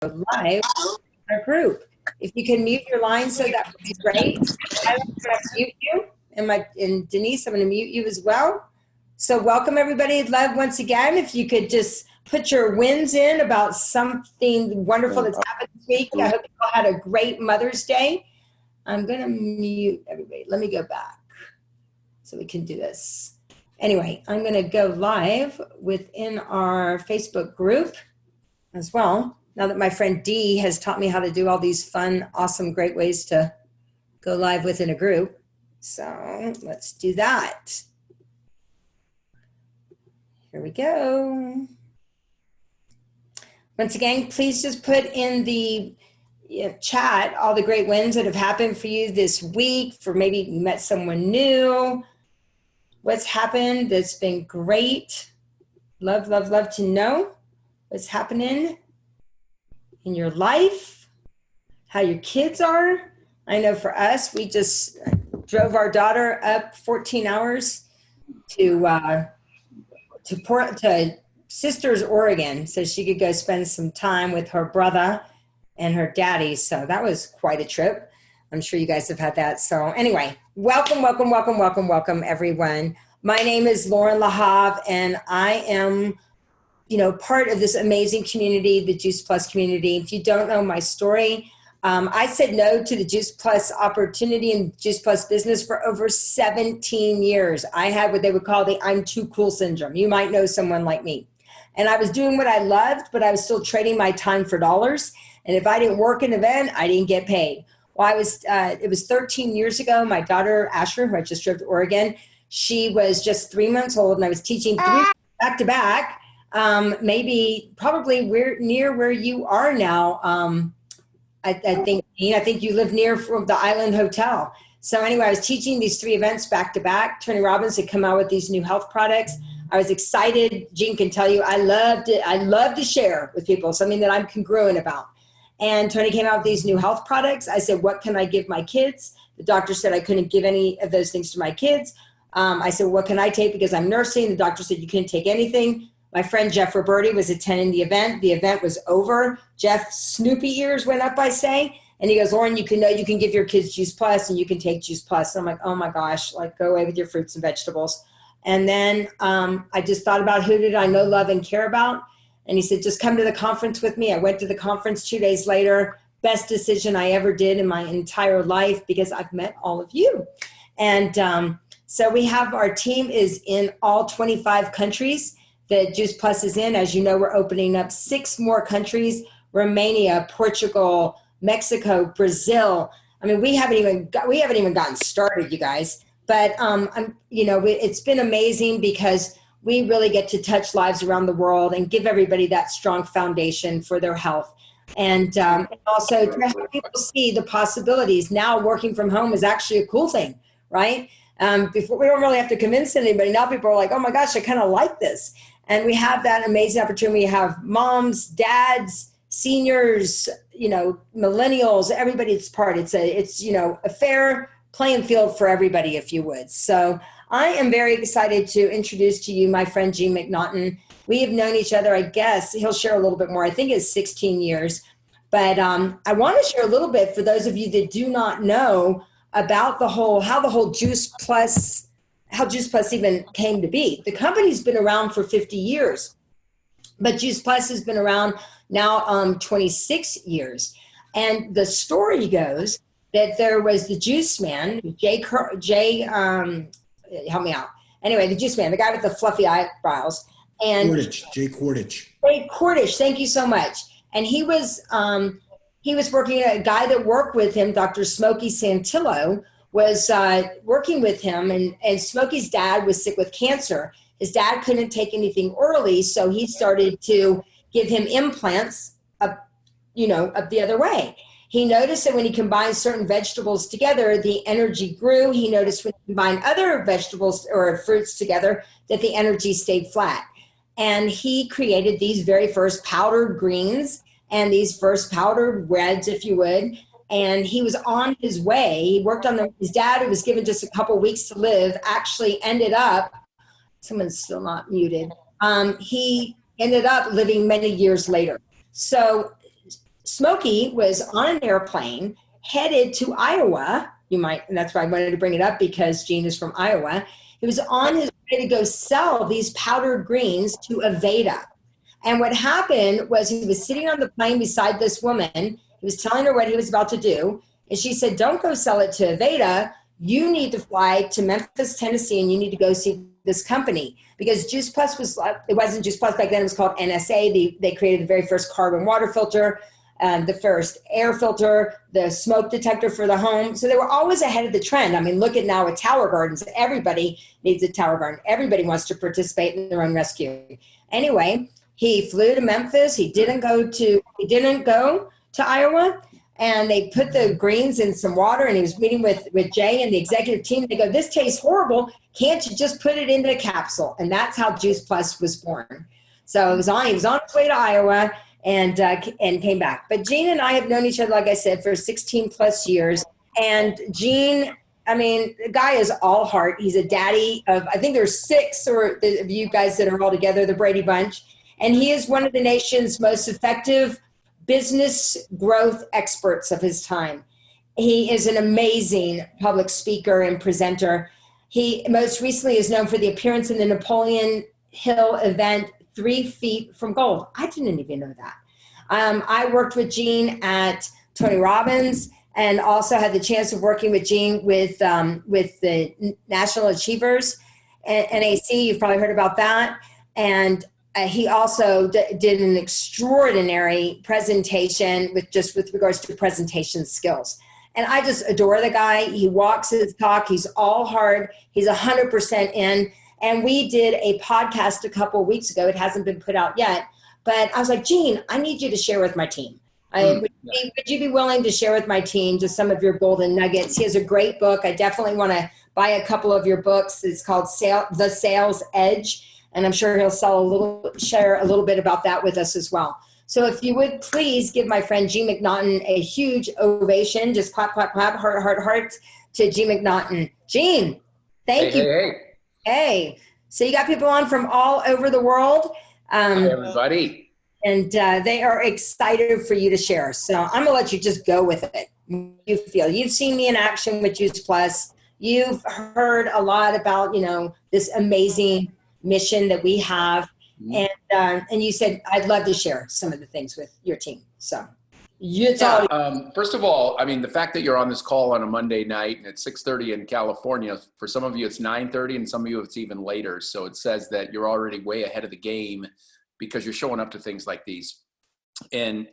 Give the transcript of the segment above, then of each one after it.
live in our group. If you can mute your line, so that would be great. I'm going to mute you, and Denise, I'm going to mute you as well. So welcome everybody. Love once again, if you could just put your wins in about something wonderful that's happened this week. I hope you all had a great Mother's Day. I'm going to mute everybody. Let me go back so we can do this. Anyway, I'm going to go live within our Facebook group as well. Now that my friend Dee has taught me how to do all these fun, awesome, great ways to go live within a group. So let's do that. Here we go. Once again, please just put in the chat all the great wins that have happened for you this week, for maybe you met someone new. What's happened that's been great. Love, love, love to know what's happening in your life, how your kids are. I know for us, we just drove our daughter up 14 hours to Sisters, Oregon, so she could go spend some time with her brother and her daddy. So that was quite a trip. I'm sure you guys have had that. So anyway, welcome, welcome, welcome, welcome, welcome, everyone. My name is Loren Lahav, and I am, part of this amazing community, the Juice Plus community. If you don't know my story, I said no to the Juice Plus opportunity and Juice Plus business for over 17 years. I had what they would call the I'm too cool syndrome. You might know someone like me. And I was doing what I loved, but I was still trading my time for dollars. And if I didn't work an event, I didn't get paid. Well, it was 13 years ago. My daughter, Asher, who I just drove to Oregon, she was just 3 months old, and I was teaching 3 back to back, probably near where you are now. I think you live near from the Island Hotel. So anyway, I was teaching these 3 events back to back. Tony Robbins had come out with these new health products. I was excited. Jean can tell you, I loved it. I love to share with people something that I'm congruent about. And Tony came out with these new health products. I said, what can I give my kids? The doctor said I couldn't give any of those things to my kids. I said, what can I take because I'm nursing? The doctor said you couldn't take anything. My friend Jeff Roberti was attending the event. The event was over. Jeff's Snoopy ears went up, I say. And he goes, Loren, you can give your kids Juice Plus and you can take Juice Plus. And I'm like, oh my gosh, go away with your fruits and vegetables. And then I just thought about who did I know, love, and care about. And he said, just come to the conference with me. I went to the conference 2 days later. Best decision I ever did in my entire life because I've met all of you. And so we have our team is in all 25 countries that Juice Plus is in. As you know, we're opening up 6 more countries: Romania, Portugal, Mexico, Brazil. I mean, we haven't even gotten started, you guys. But it's been amazing because we really get to touch lives around the world and give everybody that strong foundation for their health. And also to help people see the possibilities. Now working from home is actually a cool thing, right? Before, we don't really have to convince anybody. Now people are like, oh my gosh, I kind of like this. And we have that amazing opportunity. We have moms, dads, seniors, millennials, everybody's part. It's a fair playing field for everybody, if you would. So I am very excited to introduce to you my friend Jean McNaughton. We have known each other, I guess, he'll share a little bit more. I think it's 16 years. But I want to share a little bit for those of you that do not know about how Juice Plus even came to be. The company's been around for 50 years, but Juice Plus has been around now 26 years. And the story goes that there was the juice man, help me out. Anyway, the juice man, the guy with the fluffy eyebrows. And Jay Cordich. Jay Cordich, thank you so much. And he was working, a guy that worked with him, Dr. Smokey Santillo, was working with him, and Smokey's dad was sick with cancer. His dad couldn't take anything orally, so he started to give him implants up the other way. He noticed that when he combined certain vegetables together, the energy grew. He noticed when he combined other vegetables or fruits together that the energy stayed flat. And he created these very first powdered greens and these first powdered reds, if you would. And he was on his way. He worked on them. His dad, who was given just a couple weeks to live, actually ended up, someone's still not muted. He ended up living many years later. So Smokey was on an airplane headed to Iowa. And that's why I wanted to bring it up, because Gene is from Iowa. He was on his way to go sell these powdered greens to Aveda. And what happened was he was sitting on the plane beside this woman. He was telling her what he was about to do. And she said, don't go sell it to Aveda. You need to fly to Memphis, Tennessee, and you need to go see this company. Because Juice Plus it wasn't Juice Plus back then, it was called NSA. They created the very first carbon water filter, the first air filter, the smoke detector for the home. So they were always ahead of the trend. I mean, look at now with Tower Gardens. Everybody needs a Tower Garden. Everybody wants to participate in their own rescue. Anyway, he flew to Memphis. He didn't go to Iowa. And they put the greens in some water, and he was meeting with Jay and the executive team. They go, this tastes horrible. Can't you just put it into a capsule? And that's how Juice Plus was born. So he was on his way to Iowa and came back. But Gene and I have known each other, like I said, for 16 plus years. And Gene, I mean, the guy is all heart. He's a daddy of, I think there's 6 of you guys that are all together, the Brady Bunch. And he is one of the nation's most effective business growth experts of his time. He is an amazing public speaker and presenter. He most recently is known for the appearance in the Napoleon Hill event, 3 Feet from Gold. I didn't even know that. I worked with Gene at Tony Robbins, and also had the chance of working with Gene with the National Achievers, NAC. You've probably heard about that. And he also did an extraordinary presentation with regards to presentation skills. And I just adore the guy. He walks his talk. He's all heart. He's 100% in. And we did a podcast a couple of weeks ago. It hasn't been put out yet. But I was like, Gene, I need you to share with my team. Would you be willing to share with my team just some of your golden nuggets? He has a great book. I definitely want to buy a couple of your books. It's called The Sales Edge. And I'm sure he'll share a little bit about that with us as well. So if you would please give my friend G McNaughton a huge ovation. Just clap, clap, clap, heart, heart, heart to G McNaughton. Gene, thank you. Hey. So you got people on from all over the world. Hi, everybody. And they are excited for you to share. So I'm going to let you just go with it. You feel. You've seen me in action with Juice Plus. You've heard a lot about, this amazing mission that we have. And you said, I'd love to share some of the things with your team. So first of all, I mean, the fact that you're on this call on a Monday night and it's 6:30 in California, for some of you it's 9:30 and some of you it's even later. So it says that you're already way ahead of the game because you're showing up to things like these. And,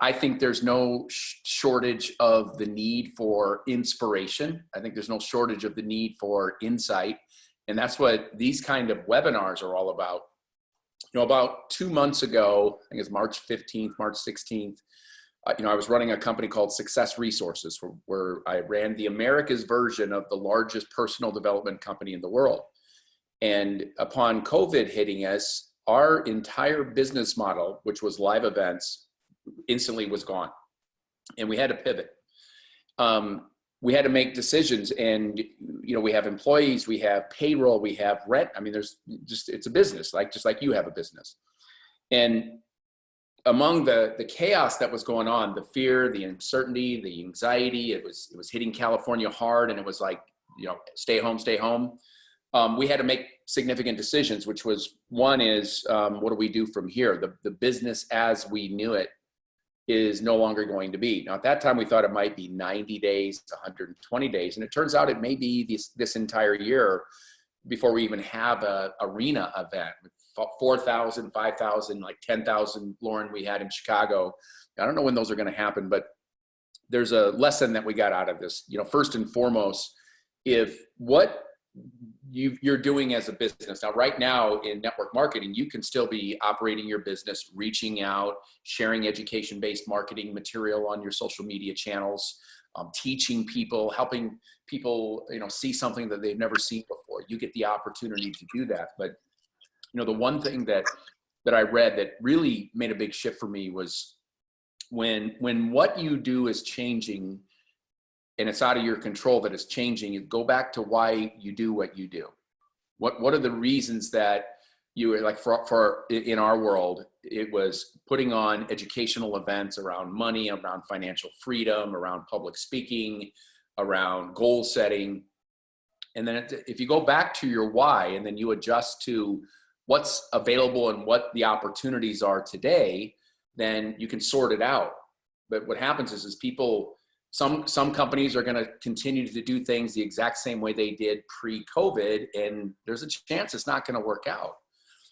I think there's no shortage of the need for inspiration. I think there's no shortage of the need for insight. And that's what these kind of webinars are all about. About 2 months ago, I think it's March 15th, March 16th, I was running a company called Success Resources, where I ran the America's version of the largest personal development company in the world. And upon COVID hitting us, our entire business model, which was live events, instantly was gone. And we had to pivot. We had to make decisions, and we have employees, we have payroll, we have rent. I mean, it's a business, just like you have a business. And among the chaos that was going on, the fear, the uncertainty, the anxiety, it was hitting California hard, and it was like, stay home. We had to make significant decisions, which was, one is, what do we do from here? The business as we knew it is no longer going to be. Now, at that time, we thought it might be 90 days to 120 days. And it turns out it may be this entire year before we even have a arena event. 4,000, 5,000, 10,000, Loren, we had in Chicago. I don't know when those are going to happen, but there's a lesson that we got out of this. First and foremost, if what you're doing as a business. Now, right now in network marketing, you can still be operating your business, reaching out, sharing education-based marketing material on your social media channels, teaching people, helping people, see something that they've never seen before. You get the opportunity to do that. But, the one thing that I read that really made a big shift for me was when what you do is changing, and it's out of your control that it's changing, you go back to why you do what you do. What are the reasons that, you were like, for in our world, it was putting on educational events around money, around financial freedom, around public speaking, around goal setting. And then if you go back to your why, and then you adjust to what's available and what the opportunities are today, then you can sort it out. But what happens is people, some companies are going to continue to do things the exact same way they did pre-COVID, and there's a chance it's not going to work out.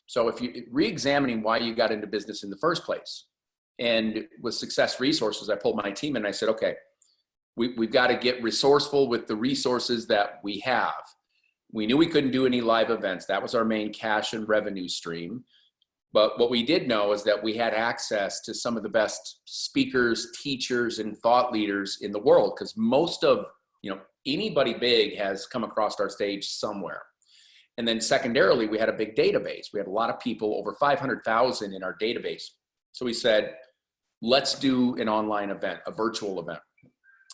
So if you re-examining why you got into business in the first place, and with Success Resources, I pulled my team in and I said, okay, we've got to get resourceful with the resources that we have. We knew we couldn't do any live events. That was our main cash and revenue stream. But what we did know is that we had access to some of the best speakers, teachers, and thought leaders in the world, because most of, anybody big has come across our stage somewhere. And then secondarily, we had a big database. We had a lot of people, over 500,000 in our database. So we said, let's do an online event, a virtual event.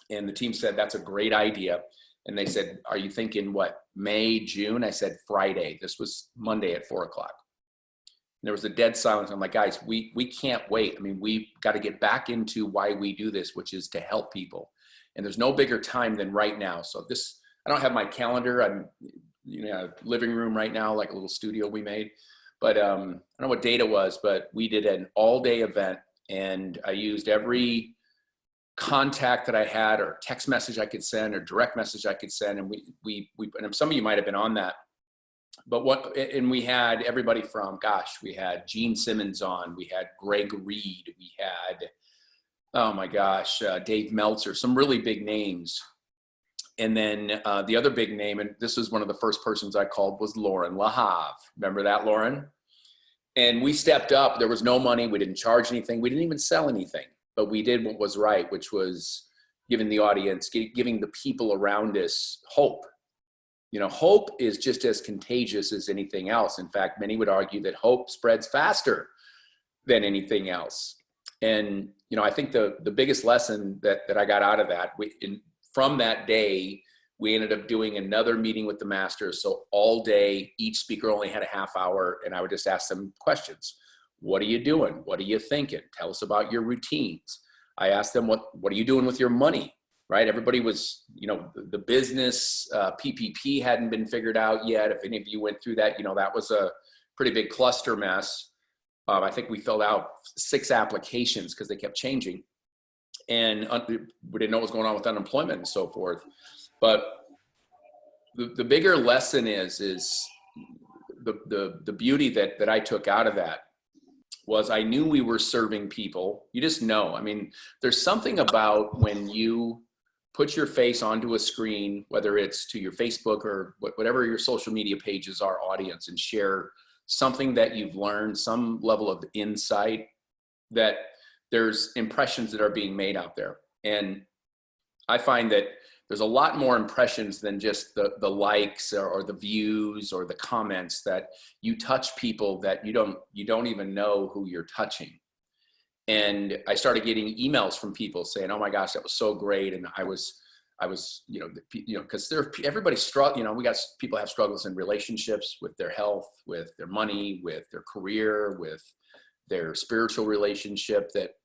And the team said, that's a great idea. And they said, are you thinking what, May, June? I said, Friday. This was Monday at 4:00. There was a dead silence. I'm like, guys, we can't wait. I mean, we've got to get back into why we do this, which is to help people. And there's no bigger time than right now. So I don't have my calendar. I'm living room right now, like a little studio we made. But I don't know what date it was, but we did an all-day event, and I used every contact that I had, or text message I could send, or direct message I could send. And we and some of you might have been on that. But we had everybody from, we had Gene Simmons on, we had Greg Reed, we had, Dave Meltzer, some really big names. And then the other big name, and this was one of the first persons I called, was Loren Lahav. Remember that, Loren? And we stepped up. There was no money. We didn't charge anything. We didn't even sell anything. But we did what was right, which was giving the audience, giving the people around us hope. Hope is just as contagious as anything else. In fact, many would argue that hope spreads faster than anything else. And, I think the biggest lesson that I got out of that, from that day, we ended up doing another meeting with the masters. So all day, each speaker only had a half hour, and I would just ask them questions. What are you doing? What are you thinking? Tell us about your routines. I asked them, what are you doing with your money? Right? Everybody was, the business PPP hadn't been figured out yet. If any of you went through that, that was a pretty big cluster mess. I think we filled out 6 applications because they kept changing. And we didn't know what was going on with unemployment and so forth. But the bigger lesson is the beauty that I took out of that was I knew we were serving people. You just know. I mean, there's something about when you put your face onto a screen, whether it's to your Facebook or whatever your social media pages are, audience, and share something that you've learned, some level of insight, that there's impressions that are being made out there. And I find that there's a lot more impressions than just the likes or the views or the comments, that you touch people that you don't even know who you're touching. And I started getting emails from people saying, "Oh my gosh, that was so great." And I was, because everybody's struggle. We got people have struggles in relationships, with their health, with their money, with their career, with their spiritual relationship. That,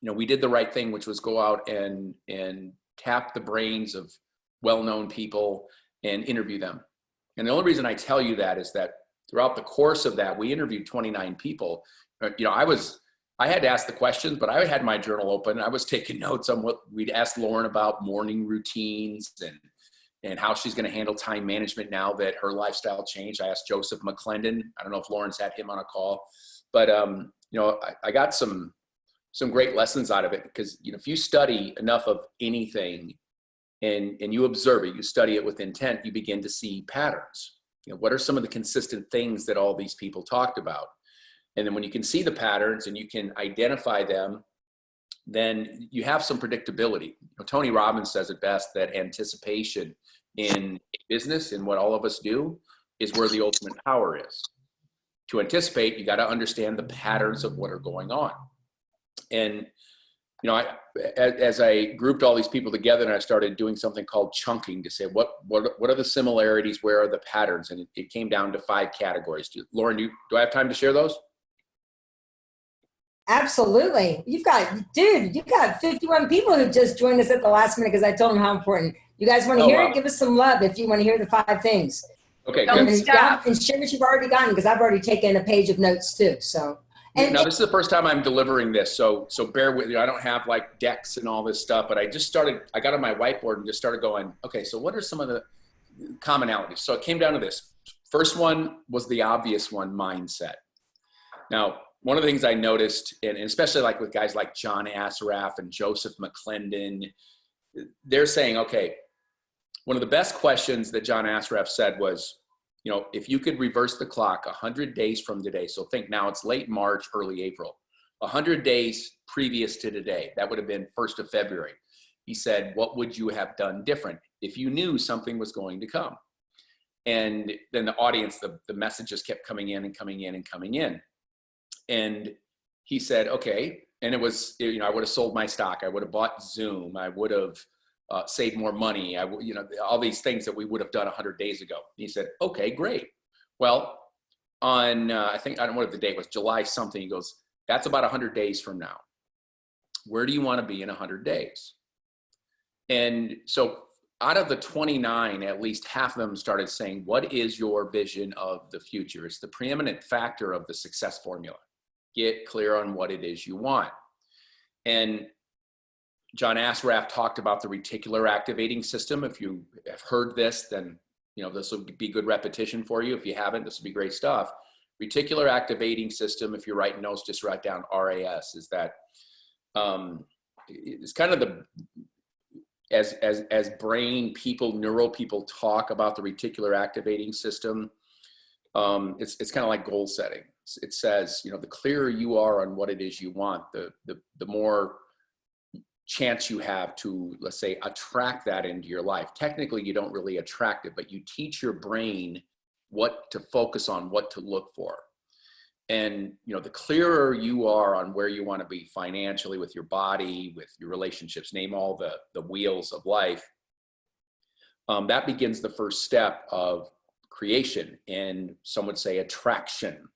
we did the right thing, which was go out and tap the brains of well-known people and interview them. And the only reason I tell you that is that throughout the course of that, we interviewed 29 people. I had to ask the questions, but I had my journal open. I was taking notes on what we'd asked Loren about morning routines and how she's going to handle time management now that her lifestyle changed. I asked Joseph McClendon. I don't know if Loren's had him on a call, but I got some great lessons out of it, because if you study enough of anything and you observe it, you study it with intent, you begin to see patterns. What are some of the consistent things that all these people talked about? And then when you can see the patterns and you can identify them, then you have some predictability. Tony Robbins says it best, that anticipation in business and what all of us do is where the ultimate power is. To anticipate, you got to understand the patterns of what are going on. And as I grouped all these people together and I started doing something called chunking to say, what are the similarities? Where are the patterns? And it came down to 5 categories. Loren, do I have time to share those? Absolutely. You've got 51 people who just joined us at the last minute because I told them how important. You guys want to hear it? Give us some love if you want to hear the 5 things. Okay, good stuff. And share what you've already gotten, because I've already taken a page of notes too. So, now this is the first time I'm delivering this, so bear with me. I don't have like decks and all this stuff, but I got on my whiteboard and just started going, okay, so what are some of the commonalities? So it came down to this. First one was the obvious one, mindset. Now, one of the things I noticed, and especially like with guys like John Assaraf and Joseph McClendon, they're saying, okay, one of the best questions that John Assaraf said was, if you could reverse the clock 100 days from today, so think now it's late March, early April, 100 days previous to today, that would have been 1st of February. He said, what would you have done different if you knew something was going to come? And then the audience, the messages kept coming in and coming in and coming in. And he said, okay, and it was, I would have sold my stock. I would have bought Zoom. I would have saved more money. All these things that we would have done 100 days ago. He said, okay, great. Well, on, I don't know what the date was, July something, he goes, that's about 100 days from now. Where do you want to be in 100 days? And so out of the 29, at least half of them started saying, what is your vision of the future? It's the preeminent factor of the success formula. Get clear on what it is you want. And John Assaraf talked about the reticular activating system. If you have heard this, then this will be good repetition for you. If you haven't, this will be great stuff. Reticular activating system, if you're writing notes, just write down RAS, is that it's kind of the, as brain people, neural people talk about the reticular activating system, it's kind of like goal setting. It says, the clearer you are on what it is you want, the more chance you have to, let's say, attract that into your life. Technically, you don't really attract it, but you teach your brain what to focus on, what to look for. And, the clearer you are on where you want to be financially, with your body, with your relationships, name all the wheels of life, that begins the first step of creation, and some would say attraction.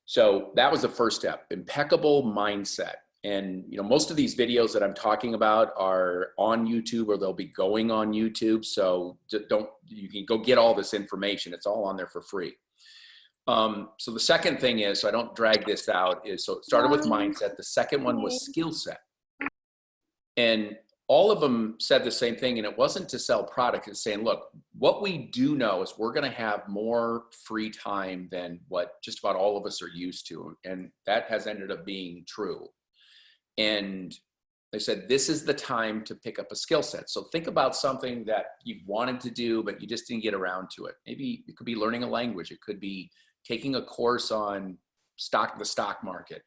So that was the first step, impeccable mindset. And, most of these videos that I'm talking about are on YouTube, or they'll be going on YouTube. So you can go get all this information. It's all on there for free. So the second thing is, so I don't drag this out, so it started with mindset. The second one was skill set. And all of them said the same thing. And it wasn't to sell product. It's saying, look, what we do know is we're going to have more free time than what just about all of us are used to. And that has ended up being true. And they said, this is the time to pick up a skill set. So think about something that you wanted to do, but you just didn't get around to it. Maybe it could be learning a language. It could be taking a course on the stock market.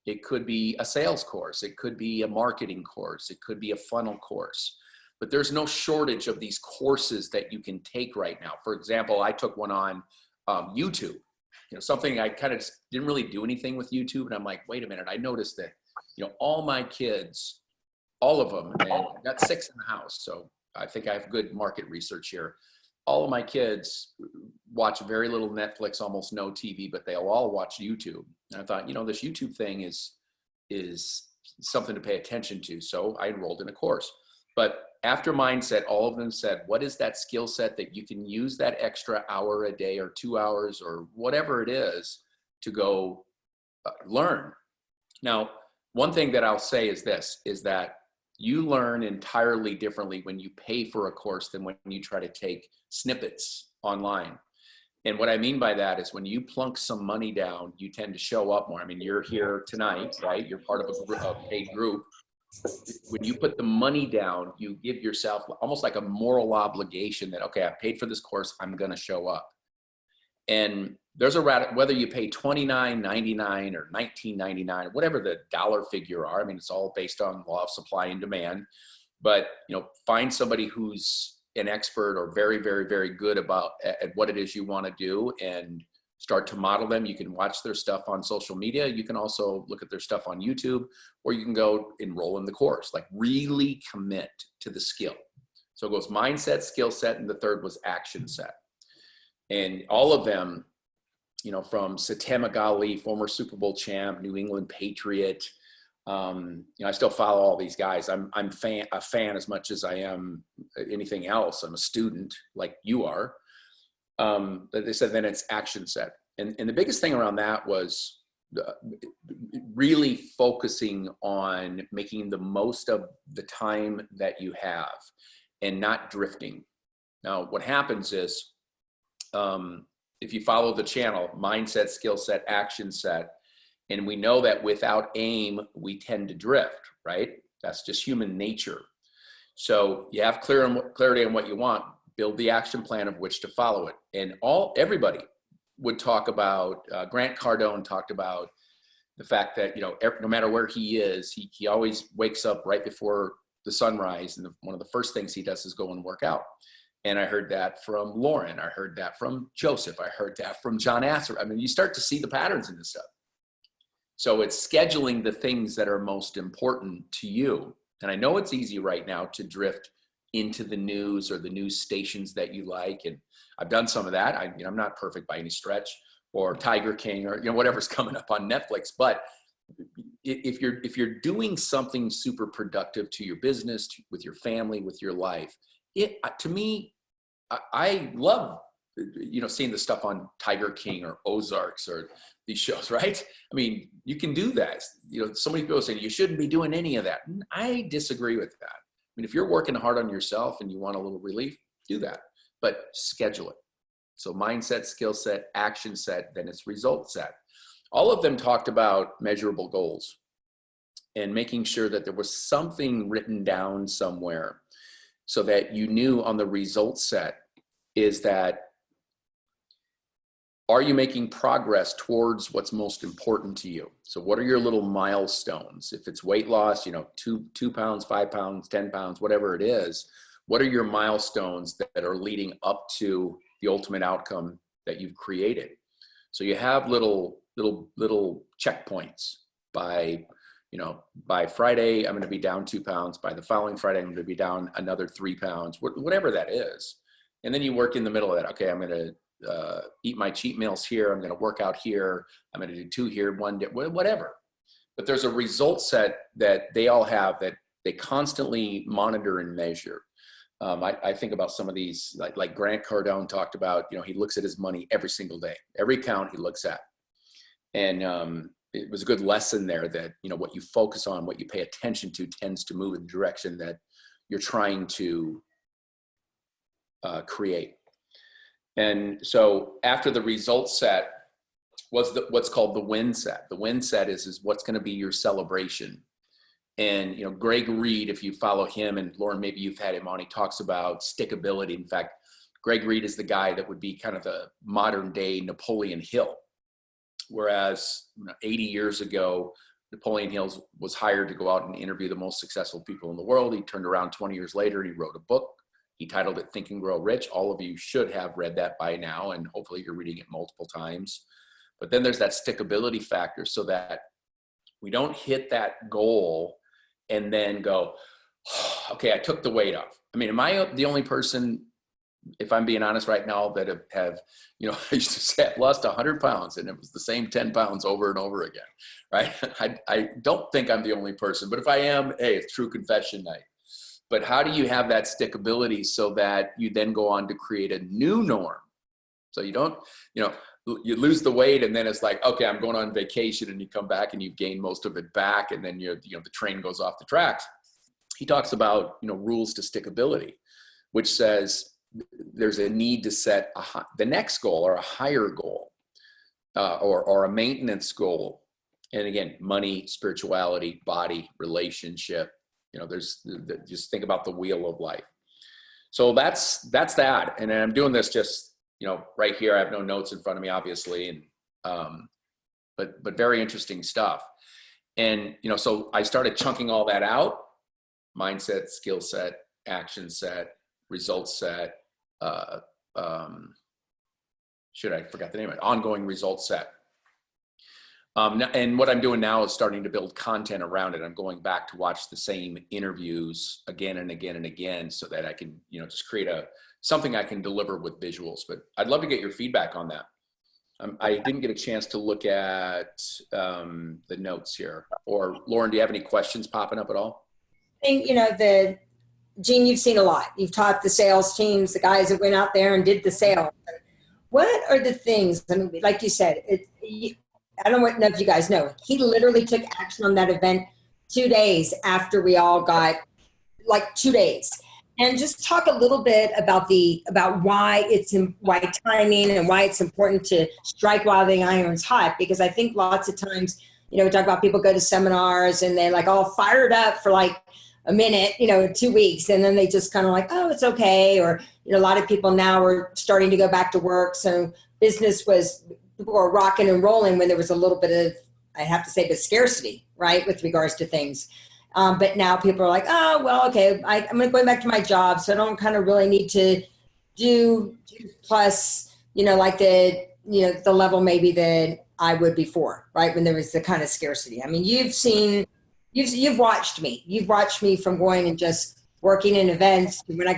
It could be a sales course. It could be a marketing course. It could be a funnel course. But there's no shortage of these courses that you can take right now. For example, I took one on YouTube. Something I kind of didn't really do anything with YouTube. And I'm like, wait a minute, I noticed that, all my kids, all of them, and I've got 6 in the house. So I think I have good market research here. All of my kids watch very little Netflix, almost no TV, but they'll all watch YouTube. And I thought, this YouTube thing is something to pay attention to. So I enrolled in a course. But after mindset, all of them said, what is that skill set that you can use that extra hour a day or 2 hours or whatever it is to go learn? Now, one thing that I'll say is this, is that you learn entirely differently when you pay for a course than when you try to take snippets online. And what I mean by that is when you plunk some money down, you tend to show up more. I mean, you're here tonight, right? You're part of a paid group. When you put the money down, you give yourself almost like a moral obligation that, okay, I paid for this course, I'm going to show up. And there's whether you pay $29.99 or $19.99, whatever the dollar figure are. I mean, it's all based on law of supply and demand. But find somebody who's an expert or very, very, very good at what it is you want to do, and start to model them. You can watch their stuff on social media. You can also look at their stuff on YouTube, or you can go enroll in the course, like really commit to the skill. So it goes mindset, skill set, and the third was action set. And all of them, you know, from Satem Agali, former Super Bowl champ, New England Patriot. You know, I still follow all these guys. I'm a fan as much as I am anything else. I'm a student like you are. But they said then it's action set. And the biggest thing around that was really focusing on making the most of the time that you have and not drifting. Now, what happens is, if you follow the channel, mindset, skill set, action set, and we know that without aim, we tend to drift, right? That's just human nature. So you have clarity on what you want, build the action plan of which to follow it. And everybody would talk about, Grant Cardone talked about the fact that, you know, no matter where he is, he always wakes up right before the sunrise. And one of the first things he does is go and work out. And I heard that from Loren. I heard that from Joseph. I heard that from John Asser. I mean, you start to see the patterns in this stuff. So it's scheduling the things that are most important to you. And I know it's easy right now to drift into the news or the news stations that you like. And I've done some of that. I'm not perfect by any stretch, or Tiger King, or, you know, whatever's coming up on Netflix. But if you're doing something super productive to your business, with your family, with your life, to me, I love, you know, seeing the stuff on Tiger King or Ozarks or these shows, right? I mean, you can do that. You know, so many people say you shouldn't be doing any of that. I disagree with that. I mean, if you're working hard on yourself and you want a little relief, do that, but schedule it. So mindset, skill set, action set, then it's result set. All of them talked about measurable goals and making sure that there was something written down somewhere so that you knew on the result set is that, are you making progress towards what's most important to you? So what are your little milestones? If it's weight loss, you know, 2 pounds, 5 pounds, 10 pounds, whatever it is, what are your milestones that are leading up to the ultimate outcome that you've created? So you have little checkpoints. By, you know, by Friday, I'm going to be down 2 pounds. By the following Friday, I'm going to be down another 3 pounds, whatever that is. And then you work in the middle of that. Okay, I'm going to eat my cheat meals here. I'm going to work out here. I'm going to do 2 here, 1 day, whatever. But there's a result set that they all have that they constantly monitor and measure. I think about some of these, like Grant Cardone talked about, you know, he looks at his money every single day, every account he looks at. And it was a good lesson there that, you know, what you focus on, what you pay attention to tends to move in the direction that you're trying to create. And so after the result set was what's called the win set. The win set is what's going to be your celebration. And, you know, Greg Reed, if you follow him, and Loren, maybe you've had him on, he talks about stickability. In fact, Greg Reed is the guy that would be kind of the modern day Napoleon Hill. Whereas 80 years ago, Napoleon Hill was hired to go out and interview the most successful people in the world. He turned around 20 years later and he wrote a book. He titled it Think and Grow Rich. All of you should have read that by now, and hopefully you're reading it multiple times. But then there's that stickability factor, so that we don't hit that goal and then go, okay, I took the weight off. I mean, am I the only person, if I'm being honest right now, that have you know, I used to say I've lost 100 pounds and it was the same 10 pounds over and over again, right? I don't think I'm the only person, but if I am, hey, it's true confession night. But how do you have that stickability so that you then go on to create a new norm? So you don't, you know, you lose the weight and then it's like, okay, I'm going on vacation, and you come back and you've gained most of it back, and then you know, the train goes off the tracks. He talks about, you know, rules to stickability, which says there's a need to set the next goal or a higher goal, or a maintenance goal. And again, money, spirituality, body, relationship. You know, just think about the wheel of life. So that's that. And I'm doing this just, you know, right here. I have no notes in front of me, obviously, and but very interesting stuff. And, you know, so I started chunking all that out: mindset, skill set, action set, result set, I forgot the name of it, ongoing results set. And what I'm doing now is starting to build content around it. I'm going back to watch the same interviews again and again and again so that I can, just create something I can deliver with visuals. But I'd love to get your feedback on that. I didn't get a chance to look at the notes here. Or Loren, do you have any questions popping up at all? I think, Gene, you've seen a lot. You've taught the sales teams, the guys that went out there and did the sales. What are the things, like you said, I don't know if you guys know, he literally took action on that event 2 days after we all got, 2 days. And just talk a little bit about why timing and why it's important to strike while the iron's hot. Because I think lots of times, we talk about people go to seminars and they're all fired up for a minute, 2 weeks. And then they just kind of oh, it's okay. Or, a lot of people now are starting to go back to work. So people were rocking and rolling when there was a little bit of, I have to say, the scarcity, right, with regards to things. But now people are oh, well, okay, I'm going back to my job, so I don't kind of really need to do plus, the level maybe that I would before, right, when there was the kind of scarcity. I mean, you've watched me. You've watched me from going and just working in events to when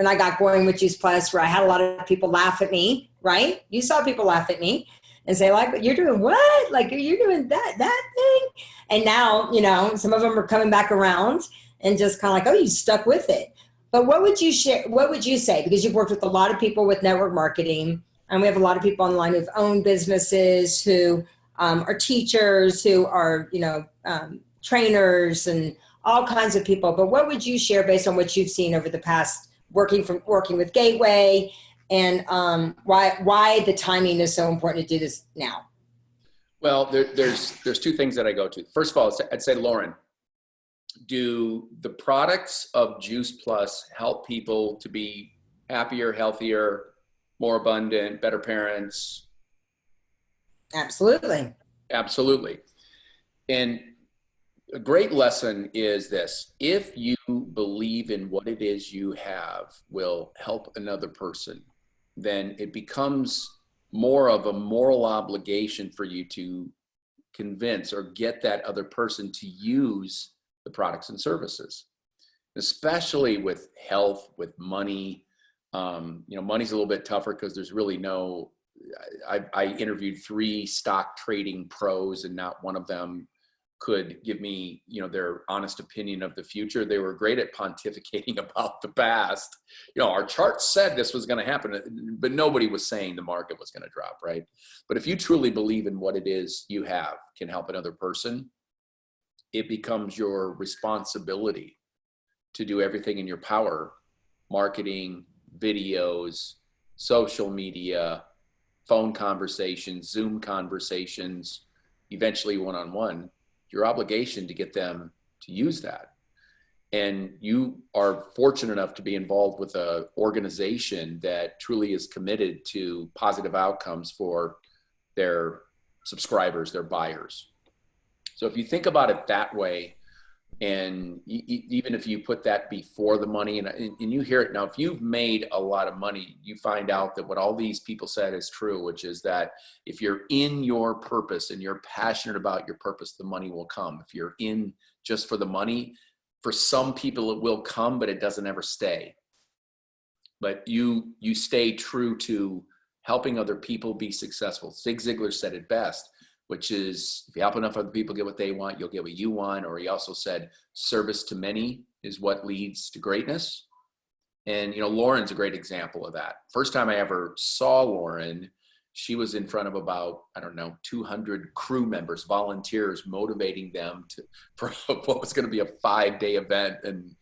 I got going with Juice Plus, where I had a lot of people laugh at me, right? You saw people laugh at me and say, you're doing what? You're doing that thing? And now, some of them are coming back around and just kind of oh, you stuck with it. But what would you share? What would you say? Because you've worked with a lot of people with network marketing, and we have a lot of people online who've owned businesses, who are teachers, who are, trainers, and all kinds of people. But what would you share based on what you've seen over the past working with Gateway, and why the timing is so important to do this now? Well, there's two things that I go to. First of all, I'd say, Loren, do the products of Juice Plus help people to be happier, healthier, more abundant, better parents? Absolutely. Absolutely. And a great lesson is this: if you believe in what it is you have will help another person, then it becomes more of a moral obligation for you to convince or get that other person to use the products and services, especially with health, with money. Money's a little bit tougher because there's really no, I interviewed 3 stock trading pros, and not one of them could give me, their honest opinion of the future. They were great at pontificating about the past. Our charts said this was going to happen, but nobody was saying the market was going to drop, right? But if you truly believe in what it is you have can help another person, it becomes your responsibility to do everything in your power: marketing, videos, social media, phone conversations, Zoom conversations, eventually one-on-one. Your obligation to get them to use that. And you are fortunate enough to be involved with an organization that truly is committed to positive outcomes for their subscribers, their buyers. So if you think about it that way, and even if you put that before the money, and you hear it now, if you've made a lot of money, you find out that what all these people said is true, which is that if you're in your purpose and you're passionate about your purpose, the money will come. If you're in just for the money, for some people it will come, but it doesn't ever stay. But you stay true to helping other people be successful. Zig Ziglar said it best, which is, if you help enough other people get what they want, you'll get what you want. Or he also said, service to many is what leads to greatness. And, Loren's a great example of that. First time I ever saw Loren, she was in front of about, 200 crew members, volunteers, motivating them for what was going to be a 5-day event. And,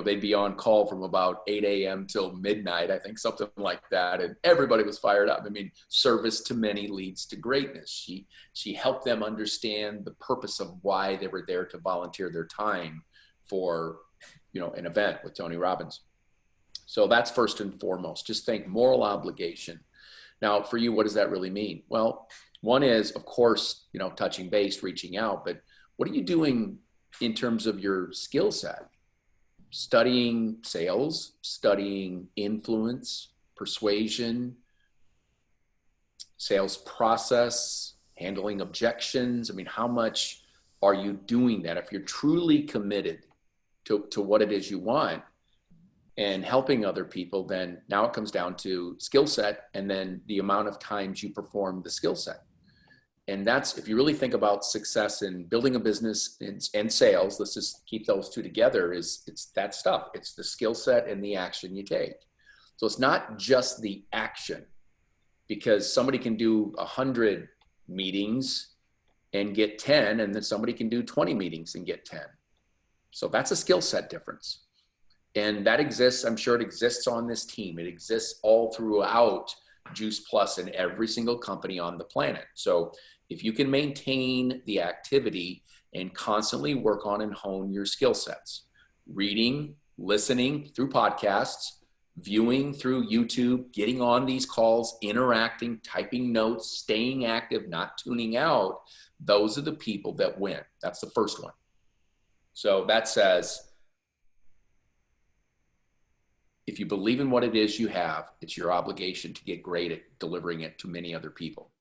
they'd be on call from about 8 a.m. till midnight, I think, something like that. And everybody was fired up. I mean, service to many leads to greatness. She helped them understand the purpose of why they were there to volunteer their time for, an event with Tony Robbins. So that's first and foremost. Just think moral obligation. Now, for you, what does that really mean? Well, one is, of course, touching base, reaching out, but what are you doing in terms of your skill set? Studying sales, studying influence, persuasion, sales process, handling objections. I mean, how much are you doing that? If you're truly committed to what it is you want and helping other people, then now it comes down to skill set and then the amount of times you perform the skill set. And that's, if you really think about success in building a business and sales, let's just keep those two together, it's that stuff. It's the skill set and the action you take. So it's not just the action, because somebody can do 100 meetings and get 10, and then somebody can do 20 meetings and get 10. So that's a skill set difference. And that exists, I'm sure it exists on this team. It exists all throughout Juice Plus and every single company on the planet. So if you can maintain the activity and constantly work on and hone your skill sets, reading, listening through podcasts, viewing through YouTube, getting on these calls, interacting, typing notes, staying active, not tuning out, those are the people that win. That's the first one. So that says, if you believe in what it is you have, it's your obligation to get great at delivering it to many other people.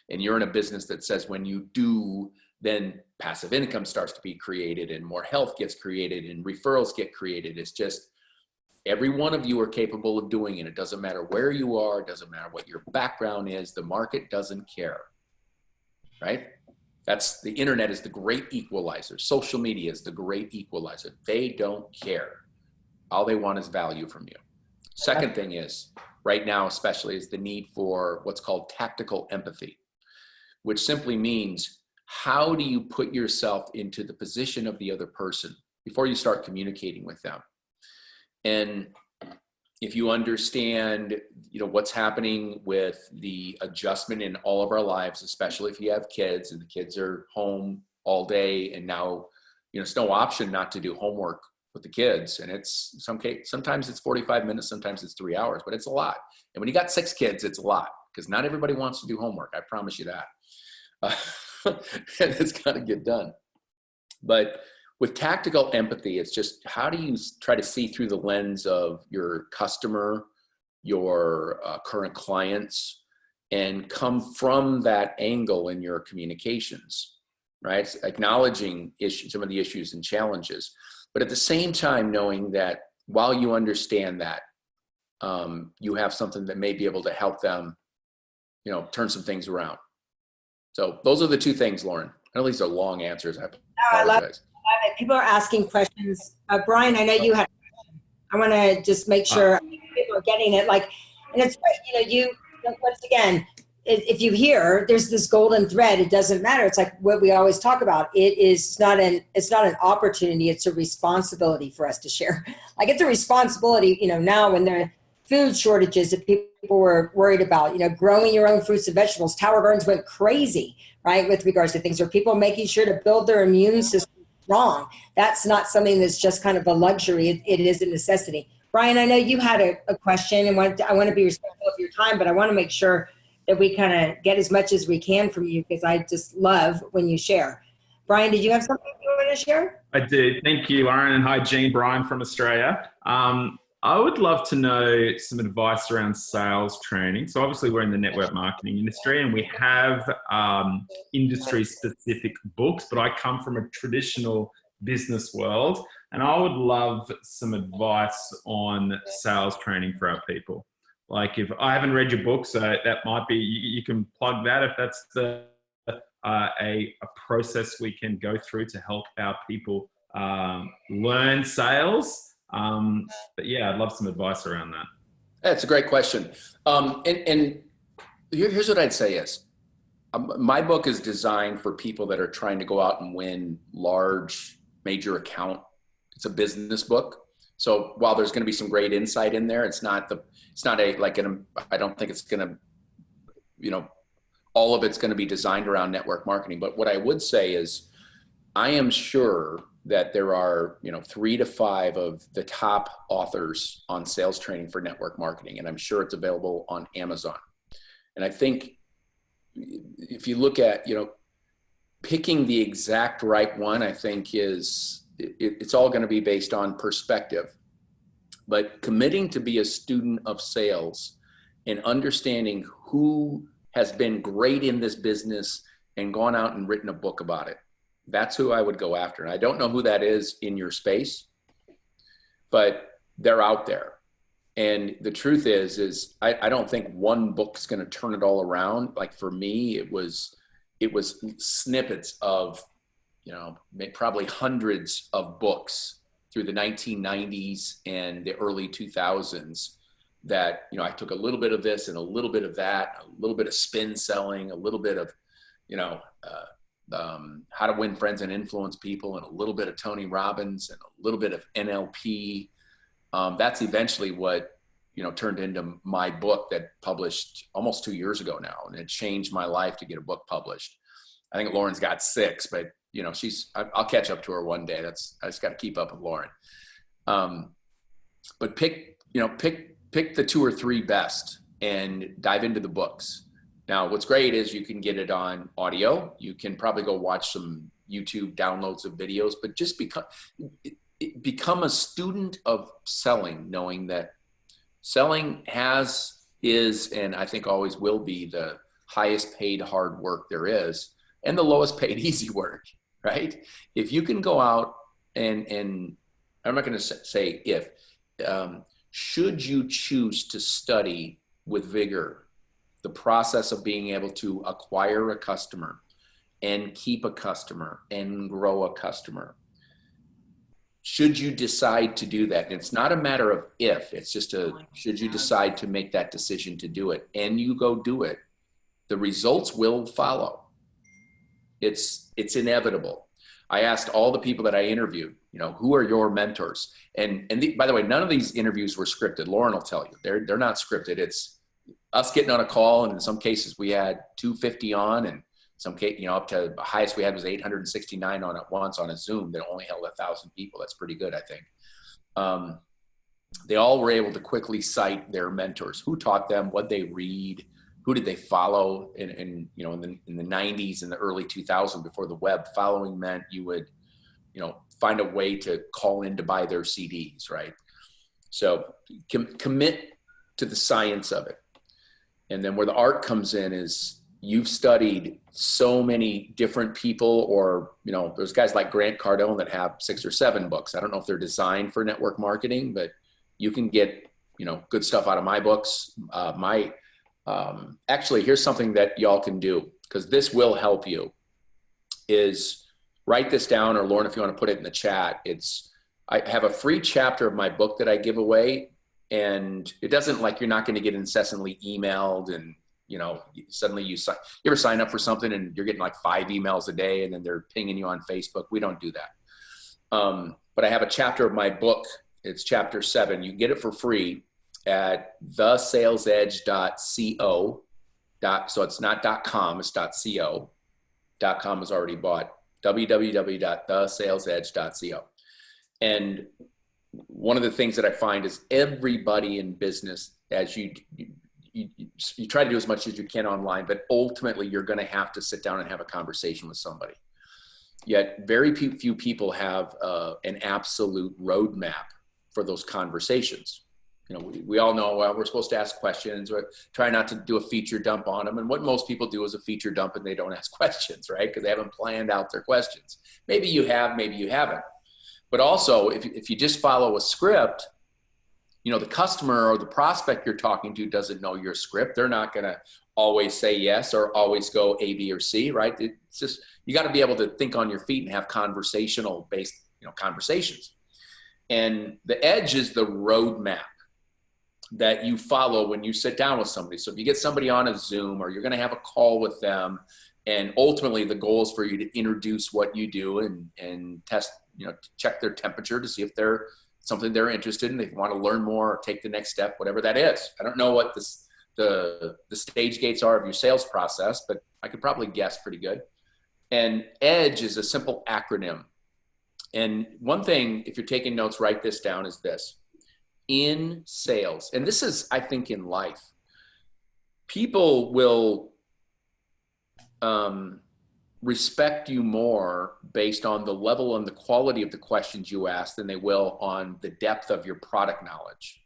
And you're in a business that says when you do, then passive income starts to be created and more health gets created and referrals get created. It's just every one of you are capable of doing it. It doesn't matter where you are. It doesn't matter what your background is. The market doesn't care, right? That's the internet is the great equalizer. Social media is the great equalizer. They don't care. All they want is value from you. Second thing is, right now especially, is the need for what's called tactical empathy, which simply means how do you put yourself into the position of the other person before you start communicating with them? And if you understand, what's happening with the adjustment in all of our lives, especially if you have kids and the kids are home all day, and now, it's no option not to do homework with the kids. And it's sometimes it's 45 minutes, sometimes it's 3 hours, but it's a lot. And when you got 6 kids, it's a lot, because not everybody wants to do homework. I promise you that. And it's got to get done. But with tactical empathy, it's just how do you try to see through the lens of your customer, your current clients, and come from that angle in your communications, right? It's acknowledging some of the issues and challenges, but at the same time knowing that while you understand that, you have something that may be able to help them, turn some things around. So those are the two things, Loren. I know these are long answers. I apologize. I love it. People are asking questions. Brian, I know you had. I want to just make sure people are getting it. And it's great. Once again, if you hear there's this golden thread, it doesn't matter. It's like what we always talk about. It's not an opportunity. It's a responsibility for us to share. It's a responsibility. Now when there are food shortages that people were worried about, growing your own fruits and vegetables. Tower Gardens went crazy, right, with regards to things. Are people making sure to build their immune system strong? That's not something that's just kind of a luxury. It is a necessity. Brian, I know you had a question, and I want to be respectful of your time, but I want to make sure that we kind of get as much as we can from you, because I just love when you share. Brian, did you have something you want to share? I did. Thank you, Loren. And hi, Jean. Brian from Australia. I would love to know some advice around sales training. So obviously we're in the network marketing industry and we have industry-specific books, but I come from a traditional business world, and I would love some advice on sales training for our people. If I haven't read your book, so that might be, you can plug that if that's a process we can go through to help our people learn sales. But yeah, I'd love some advice around that. That's a great question. And here's what I'd say is, my book is designed for people that are trying to go out and win large major account. It's a business book. So while there's going to be some great insight in there, I don't think it's going to, all of it's going to be designed around network marketing. But what I would say is, I am sure that there are, 3 to 5 of the top authors on sales training for network marketing. And I'm sure it's available on Amazon. And I think if you look at, picking the exact right one, I think it's all going to be based on perspective. But committing to be a student of sales and understanding who has been great in this business and gone out and written a book about it. That's who I would go after. And I don't know who that is in your space, but they're out there. And the truth is I don't think one book's going to turn it all around. Like for me, it was snippets of, probably hundreds of books through the 1990s and the early 2000s that, I took a little bit of this and a little bit of that, a little bit of spin selling, a little bit of, how to win friends and influence people, and a little bit of Tony Robbins and a little bit of NLP. That's eventually what, turned into my book that published almost 2 years ago now. And it changed my life to get a book published. I think Lauren's got 6, but I'll catch up to her one day. I just got to keep up with Loren. But pick the 2 or 3 best and dive into the books. Now, what's great is you can get it on audio. You can probably go watch some YouTube downloads of videos, but just become a student of selling, knowing that selling is, and I think always will be, the highest paid hard work there is and the lowest paid easy work, right? If you can go out and I'm not going to say if, should you choose to study with vigor the process of being able to acquire a customer and keep a customer and grow a customer, should you decide to do that? And it's not a matter of if, it's just should you decide to make that decision to do it, and you go do it, the results will follow. It's inevitable. I asked all the people that I interviewed, who are your mentors? And by the way, none of these interviews were scripted. Loren will tell you, they're not scripted. It's us getting on a call, and in some cases we had 250 on, and some case, up to the highest we had was 869 on at once on a Zoom that only held 1,000 people. That's pretty good, I think. They all were able to quickly cite their mentors, who taught them, what they read, who did they follow in the 90s and the early 2000s before the web. Following meant you would, find a way to call in to buy their CDs, right? So commit to the science of it. And then where the art comes in is you've studied so many different people, or, there's guys like Grant Cardone that have 6 or 7 books. I don't know if they're designed for network marketing, but you can get, good stuff out of my books. Actually, here's something that y'all can do, because this will help you, is write this down, or Loren, if you want to put it in the chat, I have a free chapter of my book that I give away. And it doesn't, like, you're not going to get incessantly emailed and, suddenly you ever sign up for something and you're getting like 5 emails a day and then they're pinging you on Facebook. We don't do that. But I have a chapter of my book. It's chapter 7. You can get it for free at thesalesedge.co. So it's not .com, it's .co. .com is already bought. www.thesalesedge.co. And one of the things that I find is everybody in business, as you try to do as much as you can online, but ultimately you're going to have to sit down and have a conversation with somebody. Yet very few people have an absolute roadmap for those conversations. We all know, well, we're supposed to ask questions, or try not to do a feature dump on them. And what most people do is a feature dump and they don't ask questions, right? Because they haven't planned out their questions. Maybe you have, maybe you haven't. But also, if you just follow a script, the customer or the prospect you're talking to doesn't know your script. They're not going to always say yes or always go A, B, or C, right? It's just, you got to be able to think on your feet and have conversational based, conversations. And the edge is the roadmap that you follow when you sit down with somebody. So if you get somebody on a Zoom, or you're going to have a call with them, and ultimately the goal is for you to introduce what you do and test, check their temperature to see if they're something they're interested in, they want to learn more or take the next step, whatever that is. I don't know what the stage gates are of your sales process, but I could probably guess pretty good. And EDGE is a simple acronym. And one thing, if you're taking notes, write this down, is this: in sales, and this is, I think, in life, people will respect you more based on the level and the quality of the questions you ask than they will on the depth of your product knowledge.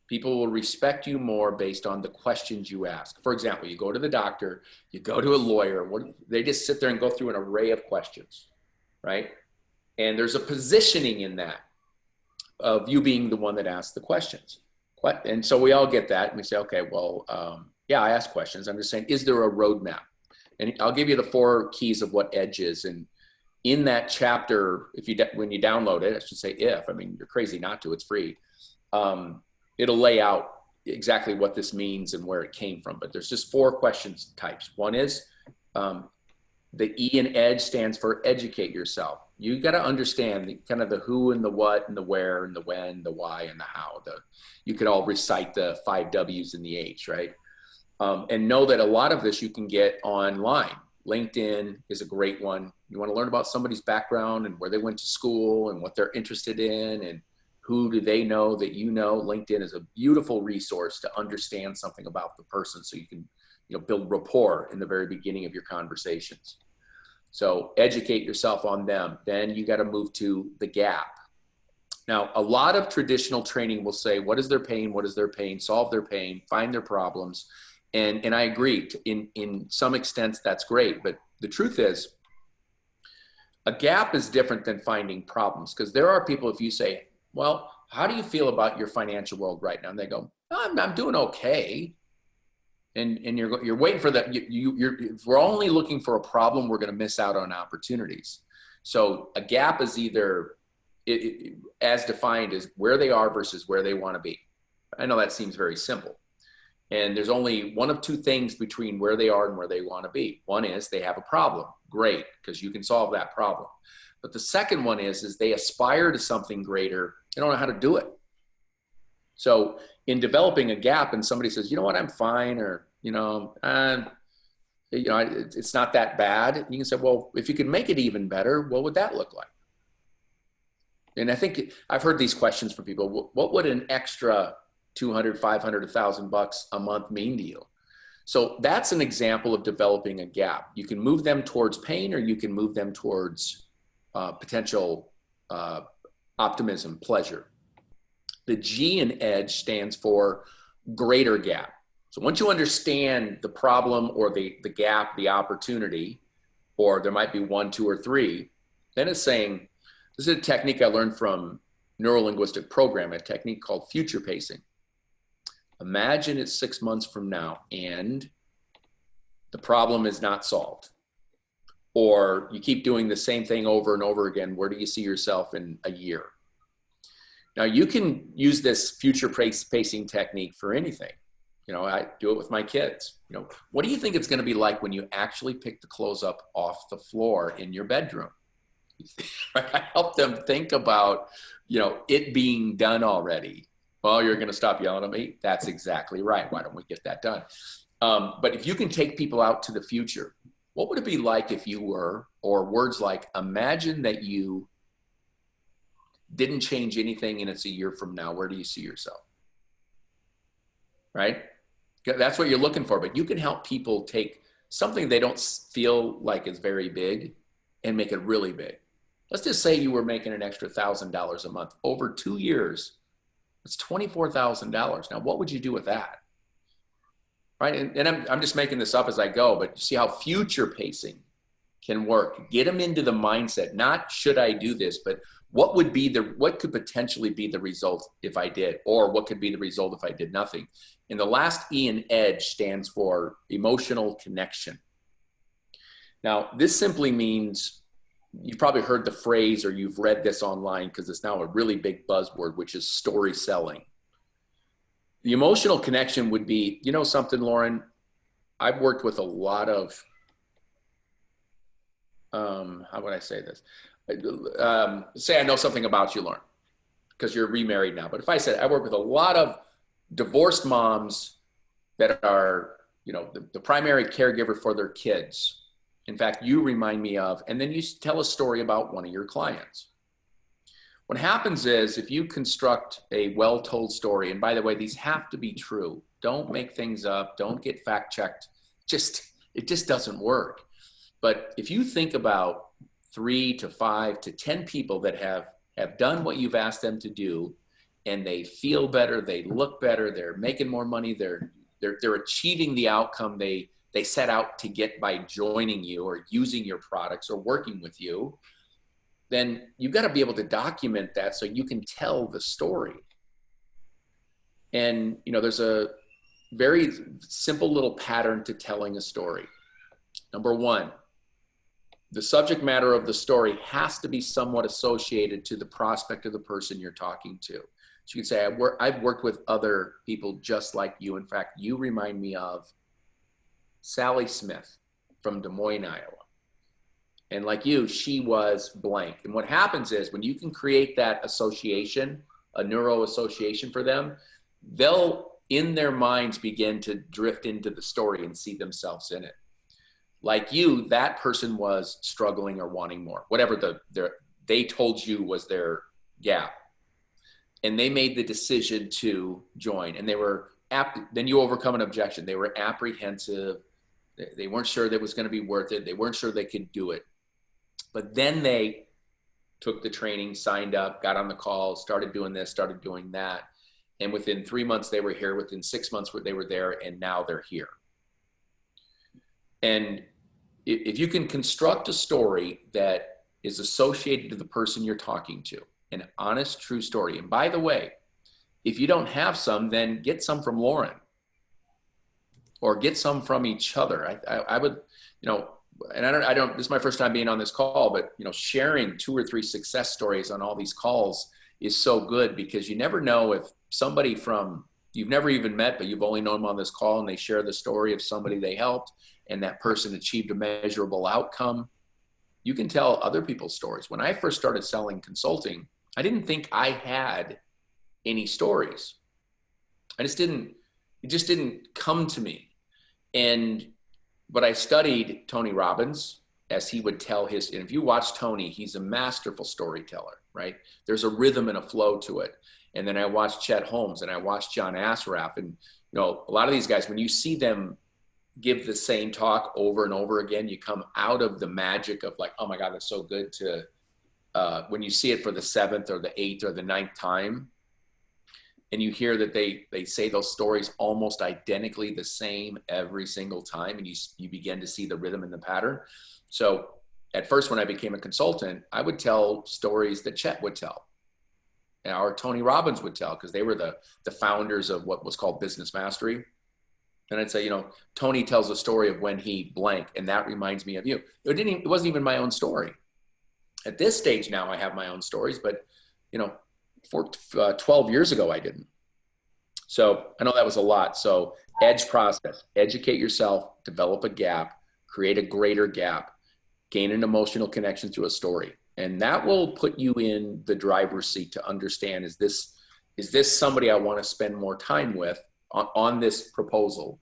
People will respect you more based on the questions you ask. For example, you go to the doctor, you go to a lawyer, they just sit there and go through an array of questions, right? And there's a positioning in that of you being the one that asks the questions. And so we all get that, and we say, okay, well, yeah, I ask questions. I'm just saying, is there a roadmap? And I'll give you the 4 keys of what EDGE is. And in that chapter, when you download it, I should say I mean, you're crazy not to, it's free. It'll lay out exactly what this means and where it came from. But there's just 4 questions types. One is, the E in EDGE stands for educate yourself. You got to understand kind of the who and the what and the where and the when, the why and the how. You could all recite the 5 W's and the H, right? And know that a lot of this you can get online. LinkedIn is a great one. You want to learn about somebody's background and where they went to school and what they're interested in and who do they know that you know. LinkedIn is a beautiful resource to understand something about the person so you can build rapport in the very beginning of your conversations. So educate yourself on them. Then you got to move to the gap. Now, a lot of traditional training will say, what is their pain? What is their pain? Solve their pain, find their problems. And I agree, in some extent, that's great. But the truth is, a gap is different than finding problems, because there are people, if you say, well, how do you feel about your financial world right now? And they go, I'm doing okay. And you're waiting for that. If we're only looking for a problem, we're going to miss out on opportunities. So a gap is either, as defined, as where they are versus where they want to be. I know that seems very simple. And there's only one of 2 things between where they are and where they want to be. One is they have a problem. Great, because you can solve that problem. But the second one is they aspire to something greater. They don't know how to do it. So in developing a gap, and somebody says, you know what, I'm fine, or, it's not that bad. You can say, well, if you could make it even better, what would that look like? And I think I've heard these questions from people. What would an extra $200, $500, $1,000 a month mean to you? So that's an example of developing a gap. You can move them towards pain, or you can move them towards potential optimism, pleasure. The G in EDGE stands for greater gap. So once you understand the problem or the gap, the opportunity, or there might be 1, 2, or 3, then it's saying, this is a technique I learned from neuro-linguistic programming, a technique called future pacing. Imagine it's 6 months from now and the problem is not solved. Or you keep doing the same thing over and over again. Where do you see yourself in a year? Now you can use this future pacing technique for anything. I do it with my kids. What do you think it's going to be like when you actually pick the clothes up off the floor in your bedroom? I help them think about, it being done already. Well, you're going to stop yelling at me? That's exactly right. Why don't we get that done? But if you can take people out to the future, what would it be like if you were, or words like, imagine that you didn't change anything and it's a year from now, where do you see yourself? Right? That's what you're looking for. But you can help people take something they don't feel like is very big and make it really big. Let's just say you were making an extra $1,000 a month over 2 years. It's $24,000. Now, what would you do with that? Right? And I'm just making this up as I go, but you see how future pacing can work. Get them into the mindset, not should I do this, but what could potentially be the result if I did, or what could be the result if I did nothing? And the last E in EDGE stands for emotional connection. Now, this simply means, you've probably heard the phrase, or you've read this online because it's now a really big buzzword, which is story selling. The emotional connection would be, something, Loren, I've worked with a lot of, how would I say this? Say I know something about you, Loren, because you're remarried now. But if I said I work with a lot of divorced moms that are, the primary caregiver for their kids. In fact, you remind me of, and then you tell a story about one of your clients. What happens is, if you construct a well-told story, and by the way, these have to be true. Don't make things up. Don't get fact-checked. It just doesn't work. But if you think about 3 to 5 to 10 people that have done what you've asked them to do, and they feel better, they look better, they're making more money, they're achieving the outcome they set out to get by joining you or using your products or working with you, then you've got to be able to document that so you can tell the story. And, you know, there's a very simple little pattern to telling a story. Number one, the subject matter of the story has to be somewhat associated to the prospect of the person you're talking to. So you can say, I've worked with other people just like you. In fact, you remind me of Sally Smith from Des Moines, Iowa. And like you, she was blank. And what happens is when you can create that association, a neuro association for them, they'll, in their minds, begin to drift into the story and see themselves in it. Like you, that person was struggling or wanting more, whatever they told you was their gap. And they made the decision to join, and they were, then you overcome an objection. They were apprehensive. They weren't sure that it was going to be worth it. They weren't sure they could do it. But then they took the training, signed up, got on the call, started doing this, started doing that. And within 3 months, they were here. Within 6 months, they were there, and now they're here. And if you can construct a story that is associated to the person you're talking to, an honest, true story. And by the way, if you don't have some, then get some from Loren or get some from each other. I would, you know, and I don't, this is my first time being on this call, but, you know, sharing 2 or 3 success stories on all these calls is so good, because you never know if somebody from, you've never even met, but you've only known them on this call, and they share the story of somebody they helped and that person achieved a measurable outcome. You can tell other people's stories. When I first started selling consulting, I didn't think I had any stories. It just didn't come to me. But I studied Tony Robbins as he would tell his, and if you watch Tony, he's a masterful storyteller, right? There's a rhythm and a flow to it. And then I watched Chet Holmes and I watched John Assaraf, and, you know, a lot of these guys, when you see them give the same talk over and over again, you come out of the magic of like, oh my God, that's so good, to when you see it for the 7th or the 8th or the 9th time, and you hear that they say those stories almost identically the same every single time, and you begin to see the rhythm and the pattern. So at first, when I became a consultant, I would tell stories that Chet would tell, or Tony Robbins would tell, because they were the founders of what was called business mastery. And I'd say, you know, Tony tells a story of when he blank, and that reminds me of you. It wasn't even my own story. At this stage now, I have my own stories, but, you know, for 12 years ago, I didn't. So I know that was a lot. So EDGE process, educate yourself, develop a gap, create a greater gap, gain an emotional connection through a story. And that will put you in the driver's seat to understand, is this somebody I want to spend more time with on this proposal?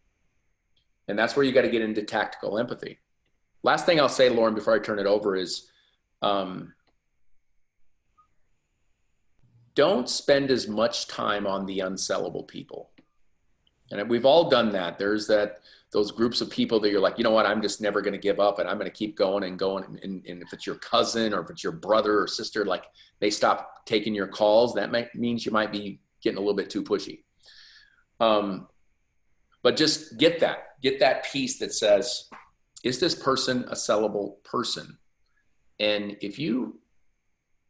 And that's where you got to get into tactical empathy. Last thing I'll say, Loren, before I turn it over is, don't spend as much time on the unsellable people. And we've all done that. There's those groups of people that you're like, you know what, I'm just never going to give up, and I'm going to keep going and going. And if it's your cousin or if it's your brother or sister, like they stop taking your calls, that means you might be getting a little bit too pushy. But just get that piece that says, is this person a sellable person? And if you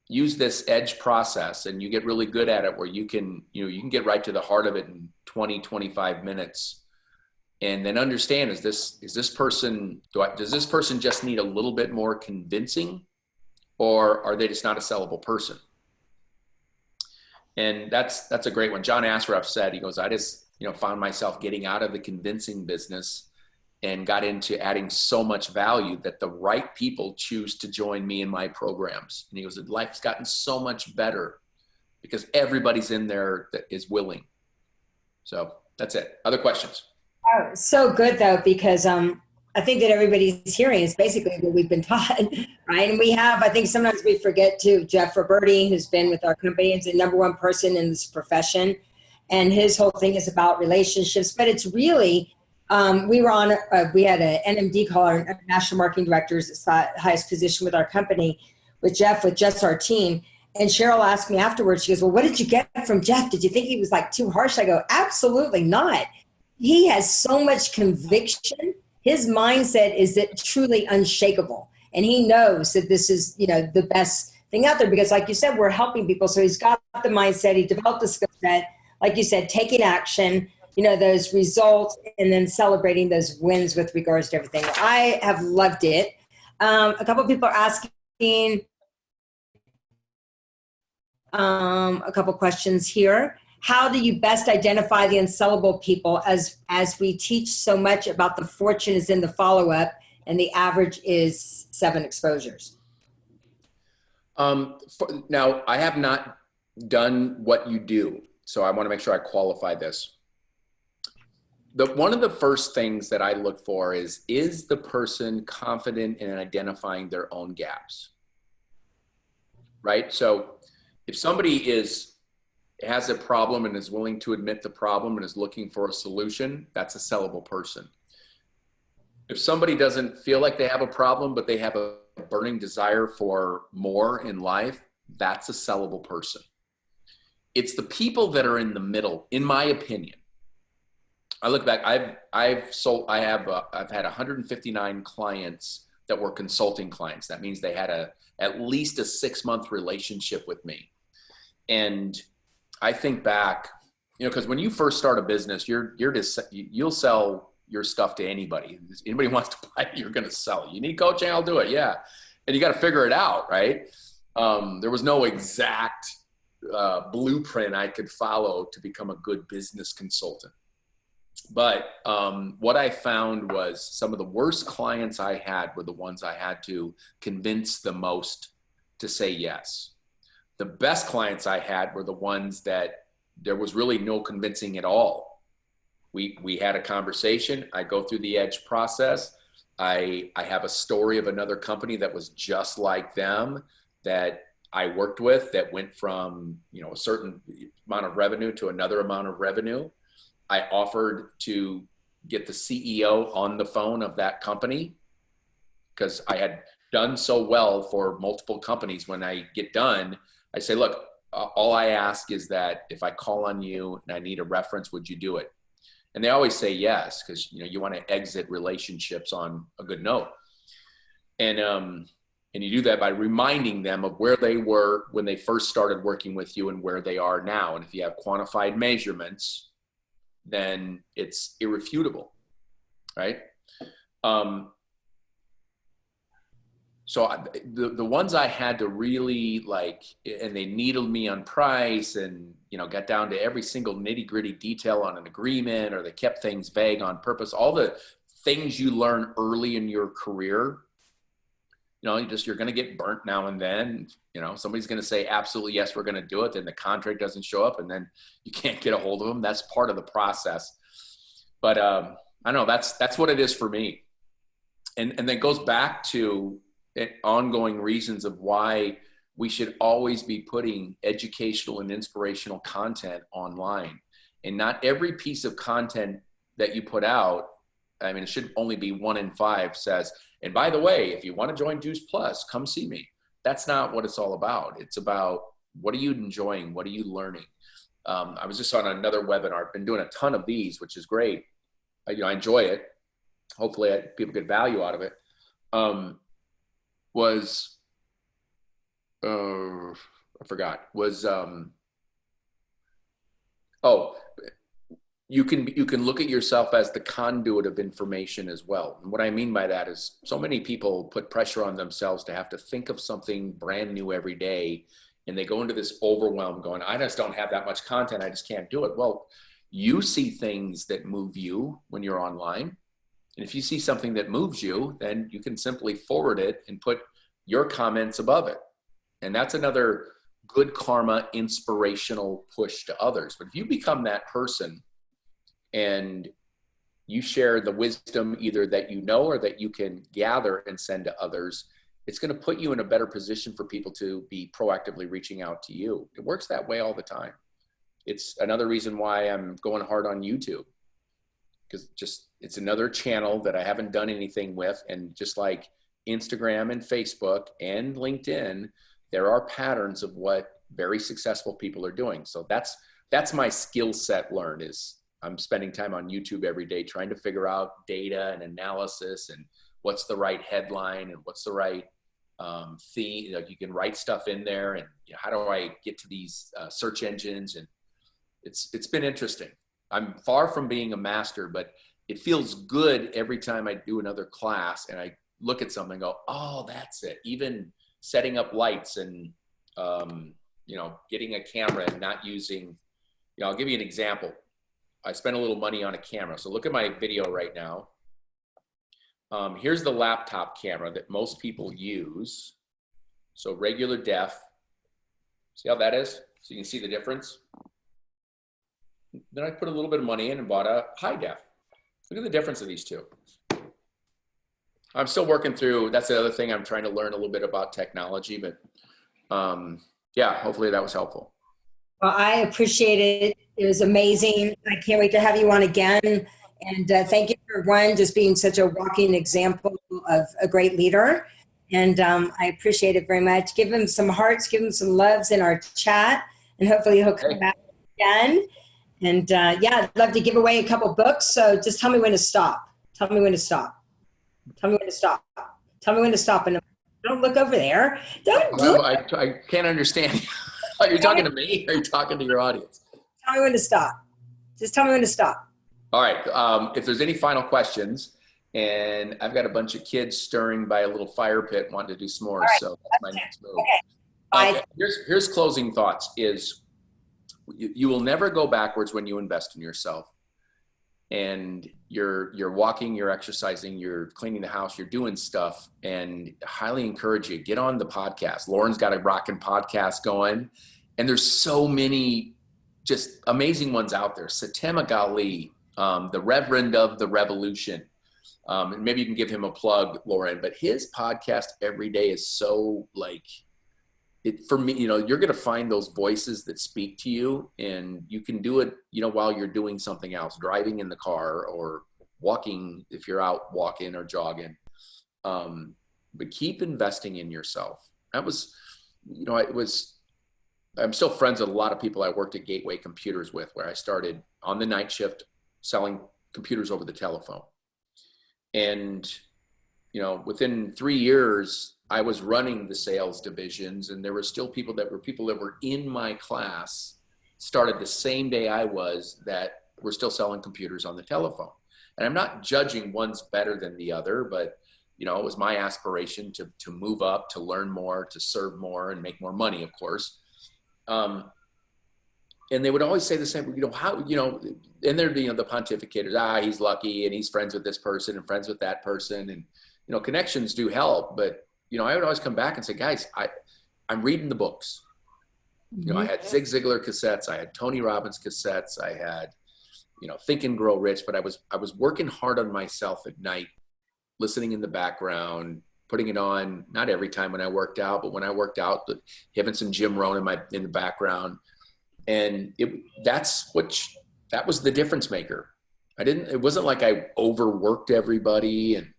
use this EDGE process and you get really good at it, where you can get right to the heart of it in 20, 25 minutes, and then understand, does this person just need a little bit more convincing, or are they just not a sellable person? And that's a great one. John Assaraf said, he goes, I just, found myself getting out of the convincing business and got into adding so much value that the right people choose to join me in my programs. And he goes, life's gotten so much better because everybody's in there that is willing. So that's it. Other questions? Oh, so good though, because I think that everybody's hearing is basically what we've been taught, right? And I think sometimes we forget too, Jeff Roberti, who's been with our company, is the #1 person in this profession. And his whole thing is about relationships, but it's really, we had an NMD call, our national marketing director, is the highest position with our company, with Jeff, with just our team. And Cheryl asked me afterwards, she goes, well, what did you get from Jeff? Did you think he was like too harsh? I go, absolutely not. He has so much conviction. His mindset is that truly unshakable. And he knows that this is, the best thing out there, because like you said, we're helping people. So he's got the mindset, he developed the skill set, like you said, taking action, those results, and then celebrating those wins with regards to everything. I have loved it. A couple of people are asking a couple questions here. How do you best identify the unsellable people, as we teach so much about the fortune is in the follow-up and the average is 7 exposures? Now, I have not done what you do, so I want to make sure I qualify this. One of the first things that I look for is the person confident in identifying their own gaps, right? So if somebody has a problem and is willing to admit the problem and is looking for a solution, that's a sellable person. If somebody doesn't feel like they have a problem, but they have a burning desire for more in life, that's a sellable person. It's the people that are in the middle, in my opinion. I look back, I've had 159 clients that were consulting clients. That means they had at least a 6-month relationship with me. And I think back, because when you first start a business, you'll sell your stuff to anybody. Anybody wants to buy it, you're going to sell it. You need coaching, I'll do it. Yeah. And you got to figure it out, right? There was no exact blueprint I could follow to become a good business consultant. But what I found was some of the worst clients I had were the ones I had to convince the most to say yes. The best clients I had were the ones that there was really no convincing at all. We had a conversation. I go through the EDGE process. I have a story of another company that was just like them that I worked with that went from, a certain amount of revenue to another amount of revenue. I offered to get the CEO on the phone of that company because I had done so well for multiple companies. When I get done, I say, look, all I ask is that if I call on you and I need a reference, would you do it? And they always say yes, because you want to exit relationships on a good note. And you do that by reminding them of where they were when they first started working with you and where they are now. And if you have quantified measurements, then it's irrefutable, right? So the ones I had to really like, and they needled me on price and, got down to every single nitty gritty detail on an agreement, or they kept things vague on purpose. All the things you learn early in your career, you're going to get burnt now and then. Somebody's going to say, absolutely, yes, we're going to do it. Then the contract doesn't show up and then you can't get a hold of them. That's part of the process. But I don't know, that's what it is for me. And then goes back to ongoing reasons of why we should always be putting educational and inspirational content online. And not every piece of content that you put out, it should only be 1 in 5 says, and by the way, if you want to join Juice Plus, come see me. That's not what it's all about. It's about, what are you enjoying? What are you learning? I was just on another webinar. I've been doing a ton of these, which is great. I enjoy it. Hopefully people get value out of it. You can look at yourself as the conduit of information as well. And what I mean by that is so many people put pressure on themselves to have to think of something brand new every day. And they go into this overwhelm going, I just don't have that much content. I just can't do it. Well, you see things that move you when you're online. And if you see something that moves you, then you can simply forward it and put your comments above it. And that's another good karma, inspirational push to others. But if you become that person and you share the wisdom either that you know or that you can gather and send to others, it's going to put you in a better position for people to be proactively reaching out to you. It works that way all the time. It's another reason why I'm going hard on YouTube, because it's another channel that I haven't done anything with. And just like Instagram and Facebook and LinkedIn, there are patterns of what very successful people are doing. So that's my skill set learned, is I'm spending time on YouTube every day trying to figure out data and analysis and what's the right headline and what's the right theme. Like, you can write stuff in there, and how do I get to these search engines? And it's been interesting. I'm far from being a master, but it feels good every time I do another class and I look at something and go, oh, that's it. Even setting up lights and, getting a camera and not using, I'll give you an example. I spent a little money on a camera. So look at my video right now. Here's the laptop camera that most people use. So regular def. See how that is? So you can see the difference. Then I put a little bit of money in and bought a high def. Look at the difference of these two. I'm still working through, that's the other thing, I'm trying to learn a little bit about technology, but yeah, hopefully that was helpful. Well, I appreciate it. It was amazing. I can't wait to have you on again. And thank you for just being such a walking example of a great leader. And I appreciate it very much. Give him some hearts, give him some loves in our chat, and hopefully he'll come back again. And I'd love to give away a couple books. So just tell me when to stop. Tell me when to stop. Tell me when to stop. Tell me when to stop. And don't look over there. I can't understand. Are you talking to me, or are you talking to your audience? Tell me when to stop. Just tell me when to stop. All right. If there's any final questions, and I've got a bunch of kids stirring by a little fire pit wanting to do s'mores. Right. So that's my next move. Okay. Here's closing thoughts is you will never go backwards when you invest in yourself. And you're walking, you're exercising, you're cleaning the house, you're doing stuff, and highly encourage you, get on the podcast. Loren's got a rocking podcast going, and there's so many just amazing ones out there. Satema Gali, the Reverend of the Revolution. And maybe you can give him a plug, Loren, but his podcast every day is so for me, you're going to find those voices that speak to you, and you can do it, while you're doing something else, driving in the car or walking, if you're out walking or jogging. But keep investing in yourself. That was, I'm still friends with a lot of people I worked at Gateway Computers with, where I started on the night shift selling computers over the telephone. And, within 3 years, I was running the sales divisions, and there were still people that were in my class, started the same day I was, that were still selling computers on the telephone. And I'm not judging one's better than the other, but it was my aspiration to move up, to learn more, to serve more, and make more money, of course. And they would always say the same, and there'd be the pontificators, he's lucky, and he's friends with this person and friends with that person. And, connections do help, but I would always come back and say, guys, I'm reading the books. I had Zig Ziglar cassettes. I had Tony Robbins cassettes. I had, Think and Grow Rich, but I was working hard on myself at night, listening in the background, putting it on, not every time when I worked out, but when I worked out, having some Jim Rohn in the background. And that was the difference maker. It wasn't like I overworked everybody, and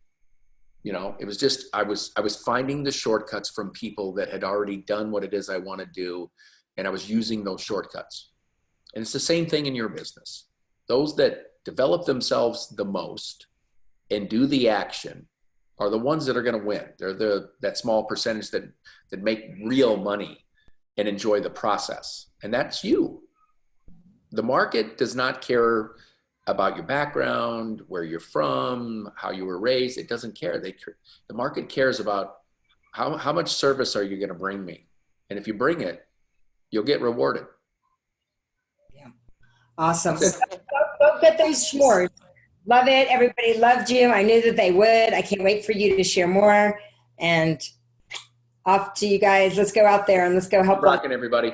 it was just, I was finding the shortcuts from people that had already done what it is I want to do. And I was using those shortcuts. And it's the same thing in your business. Those that develop themselves the most and do the action are the ones that are going to win. They're that small percentage that make real money and enjoy the process. And that's you. The market does not care about your background, where you're from, how you were raised. It doesn't care. The market cares about how much service are you going to bring me? And if you bring it, you'll get rewarded. Yeah. Awesome. Go get those s'mores. Love it. Everybody loved you. I knew that they would. I can't wait for you to share more. And off to you guys. Let's go out there and let's go help. Rocking, everybody.